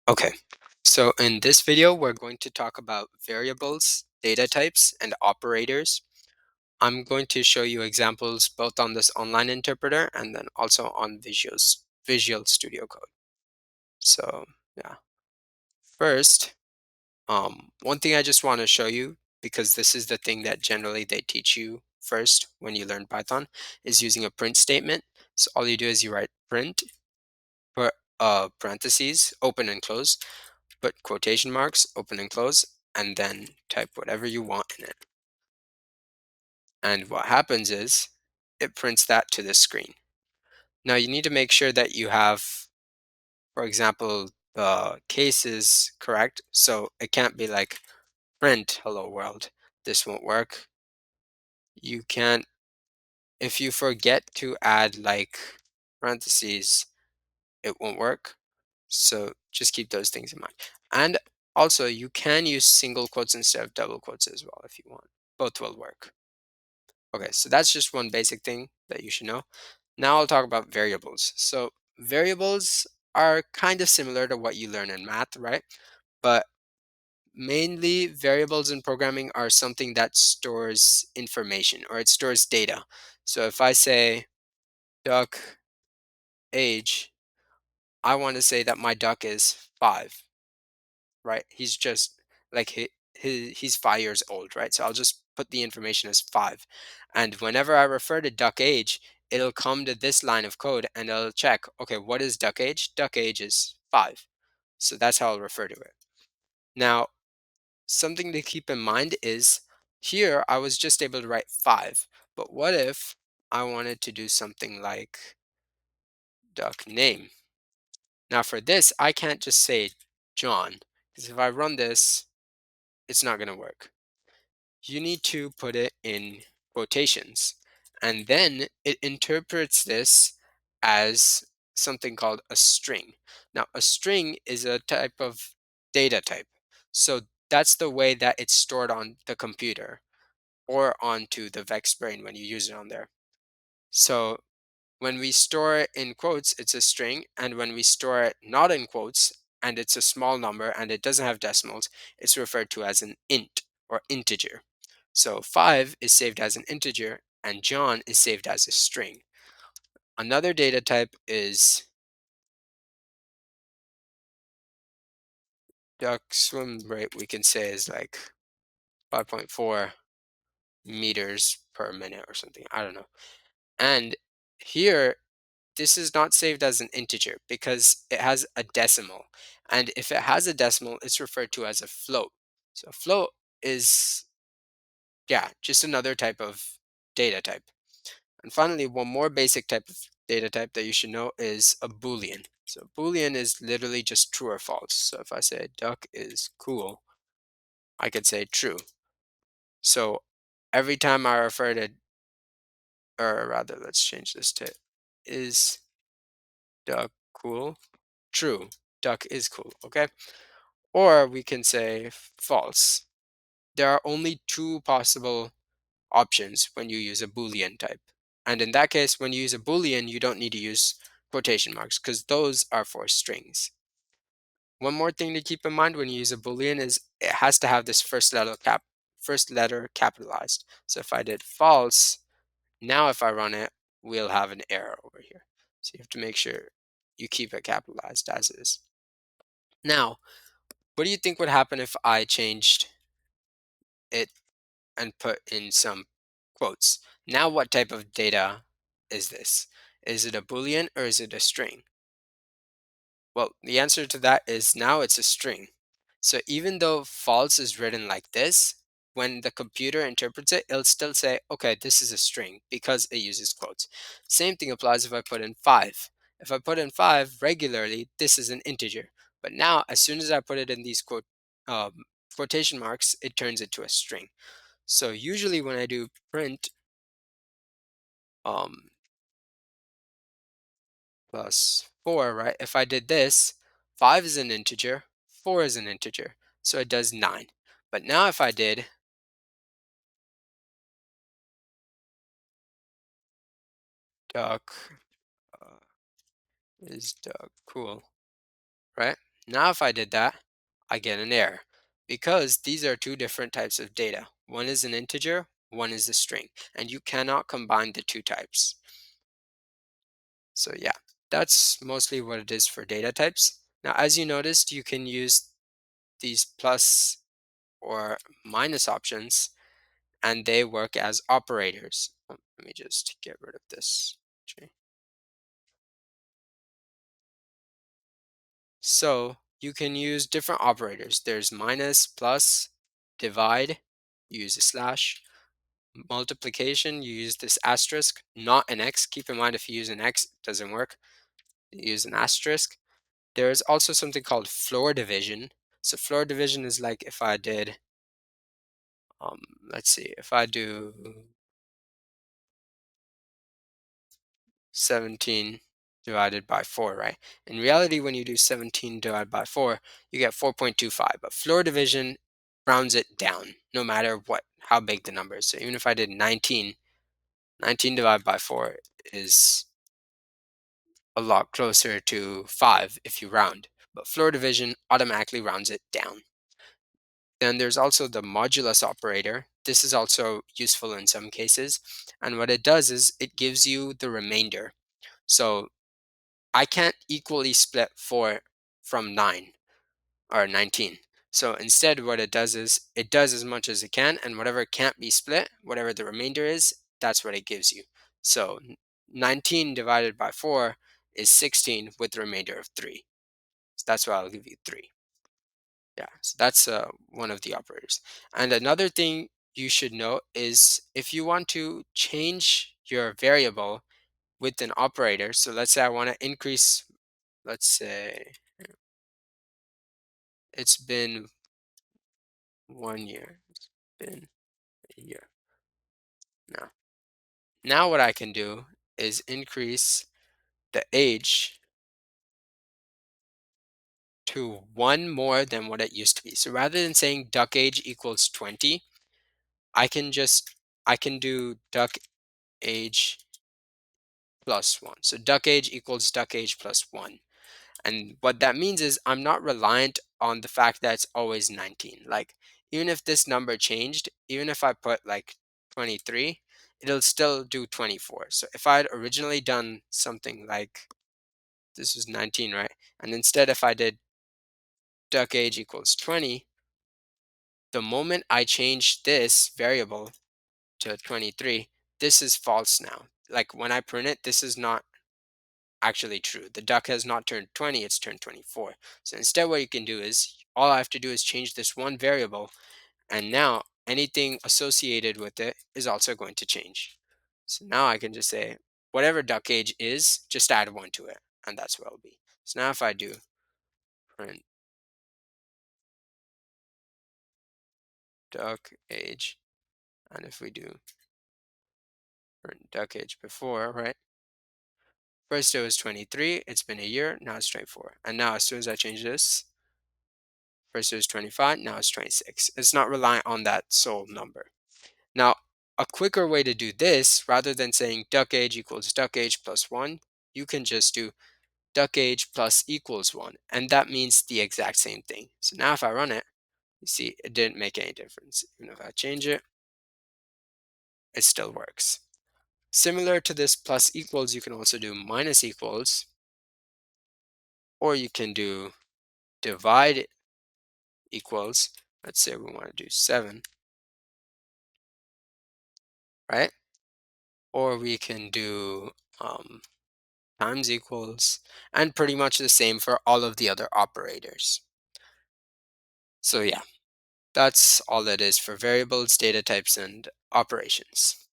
Okay, so in this video, we're going to talk about variables, data types, and operators. I'm going to show you examples both on this online interpreter and then also on Visual Studio Code. So yeah, first, one thing I just want to show you, because this is the thing that generally they teach you first when you learn Python, is using a print statement. So all you do is you write print, put parentheses, open and close, put quotation marks, open and close, and then type whatever you want in it. And what happens is it prints that to the screen. Now you need to make sure that you have, for example, the case is correct. So it can't be like print hello world. This won't work. You can't, if you forget to add like parentheses, it won't work. So just keep those things in mind. And also you can use single quotes instead of double quotes as well if you want. Both will work. Okay, so that's just one basic thing that you should know. Now I'll talk about variables. So variables are kind of similar to what you learn in math, right? But mainly variables in programming are something that stores information or it stores data. So if I say duck age, I want to say that my duck is 5, right? He's just like he's 5 years old, right? So I'll just put the information as 5. And whenever I refer to duck age, it'll come to this line of code and it'll check, okay, what is duck age? Duck age is 5. So that's how I'll refer to it. Now, something to keep in mind is here I was just able to write 5. But what if I wanted to do something like duck name? Now for this, I can't just say John, because if I run this, it's not going to work. You need to put it in quotations. And then it interprets this as something called a string. Now, a string is a type of data type. So that's the way that it's stored on the computer or onto the Vex brain when you use it on there. So when we store it in quotes, it's a string. And when we store it not in quotes and it's a small number and it doesn't have decimals, it's referred to as an int or integer. So 5 is saved as an integer and John is saved as a string. Another data type is duck swim rate, we can say is like 5.4 meters per minute or something. I don't know. And here, this is not saved as an integer because it has a decimal. And if it has a decimal, it's referred to as a float. So a float is, yeah, just another type of data type. And finally, one more basic type of data type that you should know is a Boolean. So Boolean is literally just true or false. So if I say duck is cool, I could say true. So every time I refer to, or rather, let's change this to is duck cool? True. Duck is cool, okay? Or we can say false. There are only two possible options when you use a Boolean type. And in that case, when you use a Boolean, you don't need to use quotation marks because those are for strings. One more thing to keep in mind when you use a Boolean is it has to have this first letter capitalized. So if I did false, now if I run it, we'll have an error over here. So you have to make sure you keep it capitalized as is. Now, what do you think would happen if I changed it and put in some quotes? Now, what type of data is this? Is it a Boolean or is it a string? Well, the answer to that is now it's a string. So even though false is written like this, when the computer interprets it, it'll still say, okay, this is a string because it uses quotes. Same thing applies if I put in 5. If I put in 5 regularly, this is an integer. But now, as soon as I put it in these quotation marks, it turns into a string. So usually when I do print um, plus 4, right? If I did this, 5 is an integer, 4 is an integer, so it does 9. But now if I did duck is duck cool, right? Now if I did that, I get an error because these are two different types of data. One is an integer, one is a string, and you cannot combine the two types. So yeah, that's mostly what it is for data types. Now, as you noticed, you can use these plus or minus options, and they work as operators. Let me just get rid of this. Okay. So you can use different operators. There's minus, plus, divide, you use a slash, multiplication, you use this asterisk, not an X. Keep in mind if you use an X, it doesn't work. You use an asterisk. There's also something called floor division. So floor division is like if I did, um, let's see, if I do 17 divided by 4, right? In reality, when you do 17 divided by 4, you get 4.25, but floor division rounds it down no matter what, how big the number is. So even if I did 19, 19 divided by 4 is a lot closer to 5 if you round, but floor division automatically rounds it down. Then there's also the modulus operator. This is also useful in some cases, and what it does is it gives you the remainder. So I can't equally split 4 from 9 or 19. So instead what it does is it does as much as it can, and whatever can't be split, whatever the remainder is, that's what it gives you. So 19 divided by 4 is 16 with the remainder of 3. So that's why I'll give you 3. Yeah, so that's one of the operators. And another thing you should know is if you want to change your variable with an operator, so let's say I want to increase, let's say it's been 1 year, it's been a year now. Now what I can do is increase the age to 1 more than what it used to be. So rather than saying duck age equals 20, I can just, I can do duck age plus 1. So duck age equals duck age plus 1. And what that means is I'm not reliant on the fact that it's always 19. Like, even if this number changed, even if I put like 23, it'll still do 24. So if I had originally done something like, this is 19, right? And instead if I did duck age equals 20, the moment I change this variable to 23, this is false now. Like when I print it, this is not actually true. The duck has not turned 20, it's turned 24. So instead what you can do is, all I have to do is change this one variable, and now anything associated with it is also going to change. So now I can just say, whatever duck age is, just add 1 to it, and that's what it'll be. So now if I do print duck age, and if we do print duck age before, right? First it was 23, it's been a year, now it's 24. And now as soon as I change this, first it was 25, now it's 26. It's not relying on that sole number. Now, a quicker way to do this, rather than saying duck age equals duck age plus 1, you can just do duck age plus equals 1, and that means the exact same thing. So now if I run it, you see it didn't make any difference. Even if I change it, it still works. Similar to this plus equals, you can also do minus equals, or you can do divide equals. Let's say we want to do 7, right? Or we can do times equals, and pretty much the same for all of the other operators. So yeah, that's all it is for variables, data types, and operations.